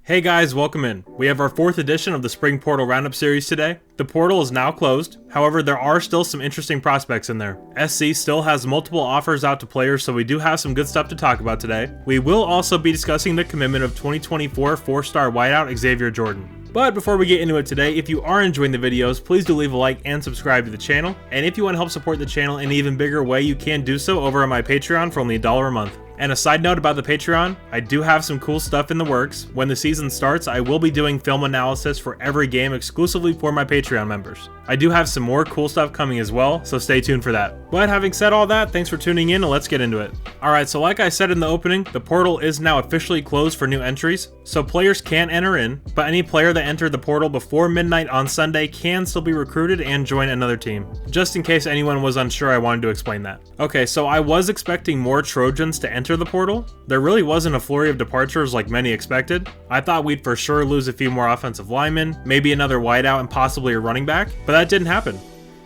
Hey guys, welcome in. We have our 4th edition of the Spring Portal Roundup series today. The portal is now closed, however there are still some interesting prospects in there. SC still has multiple offers out to players, so we do have some good stuff to talk about today. We will also be discussing the commitment of 2024 4-star wideout Xavier Jordan. But before we get into it today, if you are enjoying the videos, please do leave a like and subscribe to the channel. And if you want to help support the channel in an even bigger way, you can do so over on my Patreon for only $1 a month. And a side note about the Patreon, I do have some cool stuff in the works. When the season starts, I will be doing film analysis for every game exclusively for my Patreon members. I do have some more cool stuff coming as well, so stay tuned for that. But having said all that, thanks for tuning in and let's get into it. Alright, so like I said in the opening, the portal is now officially closed for new entries, so players can enter in, but any player that entered the portal before midnight on Sunday can still be recruited and join another team. Just in case anyone was unsure, I wanted to explain that. Okay, so I was expecting more Trojans to enter the portal. There really wasn't a flurry of departures like many expected. I thought we'd for sure lose a few more offensive linemen, maybe another wideout and possibly a running back, but that didn't happen.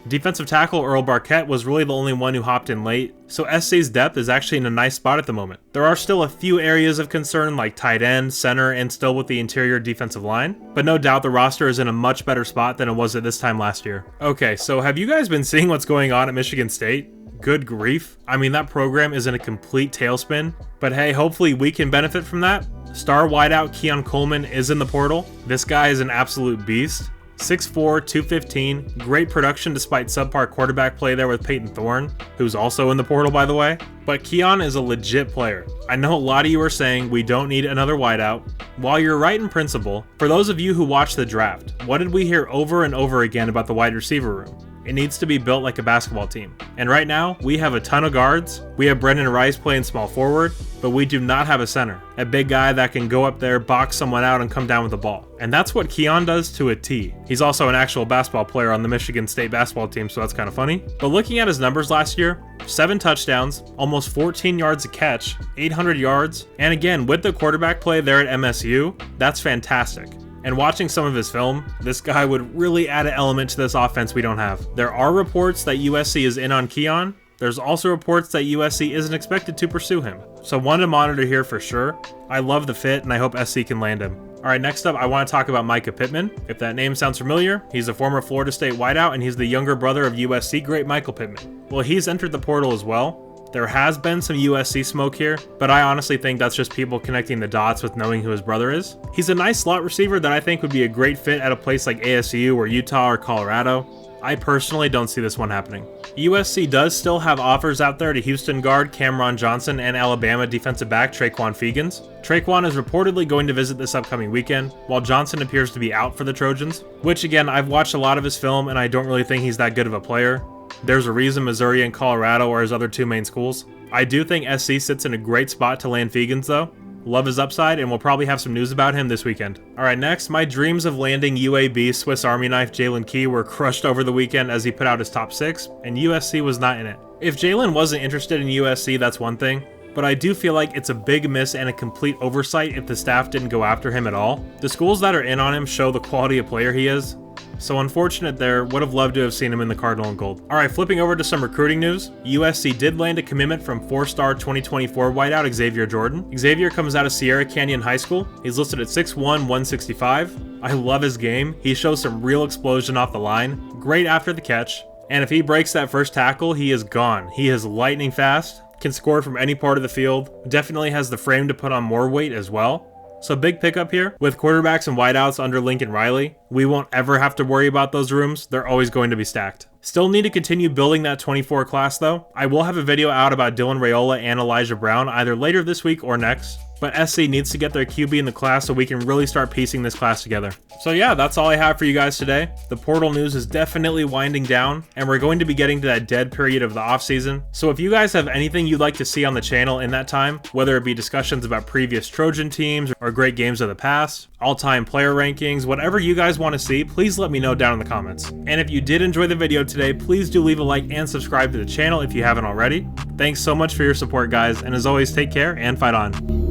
Defensive tackle Earl Barquette was really the only one who hopped in late, so SC's depth is actually in a nice spot at the moment. There are still a few areas of concern like tight end, center, and still with the interior defensive line, but no doubt the roster is in a much better spot than it was at this time last year. Okay, so have you guys been seeing what's going on at Michigan State? Good grief. I mean, that program is in a complete tailspin, but hey, hopefully we can benefit from that. Star wideout Keon Coleman is in the portal. This guy is an absolute beast. 6'4", 215, great production despite subpar quarterback play there with Peyton Thorne, who's also in the portal by the way. But Keon is a legit player. I know a lot of you are saying we don't need another wideout. While you're right in principle, for those of you who watched the draft, what did we hear over and over again about the wide receiver room? It needs to be built like a basketball team. And right now, we have a ton of guards. We have Brendan Rice playing small forward, but we do not have a center. A big guy that can go up there, box someone out, and come down with the ball. And that's what Keon does to a T. He's also an actual basketball player on the Michigan State basketball team, so that's kind of funny. But looking at his numbers last year, 7 touchdowns, almost 14 yards a catch, 800 yards, and again, with the quarterback play there at MSU, that's fantastic. And watching some of his film, this guy would really add an element to this offense we don't have. There are reports that USC is in on Keon. There's also reports that USC isn't expected to pursue him. So one to monitor here for sure. I love the fit and I hope SC can land him. Alright, next up I want to talk about Micah Pittman. If that name sounds familiar, he's a former Florida State wideout and he's the younger brother of USC great Michael Pittman. Well, he's entered the portal as well. There has been some USC smoke here, but I honestly think that's just people connecting the dots with knowing who his brother is. He's a nice slot receiver that I think would be a great fit at a place like ASU or Utah or Colorado. I personally don't see this one happening. USC does still have offers out there to Houston guard Cameron Johnson and Alabama defensive back Traquan Fegans. Traquan is reportedly going to visit this upcoming weekend, while Johnson appears to be out for the Trojans, which again, I've watched a lot of his film and I don't really think he's that good of a player. There's a reason Missouri and Colorado are his other 2 main schools. I do think SC sits in a great spot to land Fegans though. Love his upside and we'll probably have some news about him this weekend. Alright, next, my dreams of landing UAB Swiss Army knife Jalen Key were crushed over the weekend as he put out his top 6, and USC was not in it. If Jalen wasn't interested in USC, that's one thing, but I do feel like it's a big miss and a complete oversight if the staff didn't go after him at all. The schools that are in on him show the quality of player he is. So unfortunate there, would have loved to have seen him in the Cardinal and Gold. Alright, flipping over to some recruiting news. USC did land a commitment from 4-star 2024 wideout Xavier Jordan. Xavier comes out of Sierra Canyon High School. He's listed at 6'1", 165. I love his game. He shows some real explosion off the line. Great after the catch. And if he breaks that first tackle, he is gone. He is lightning fast, can score from any part of the field, definitely has the frame to put on more weight as well. So big pickup here. With quarterbacks and wideouts under Lincoln Riley, we won't ever have to worry about those rooms. They're always going to be stacked. Still need to continue building that 24 class though. I will have a video out about Dylan Raiola and Elijah Brown either later this week or next. But SC needs to get their QB in the class so we can really start piecing this class together. So yeah, that's all I have for you guys today. The portal news is definitely winding down, and we're going to be getting to that dead period of the offseason. So if you guys have anything you'd like to see on the channel in that time, whether it be discussions about previous Trojan teams or great games of the past, all-time player rankings, whatever you guys want to see, please let me know down in the comments. And if you did enjoy the video today, please do leave a like and subscribe to the channel if you haven't already. Thanks so much for your support, guys, and as always, take care and fight on.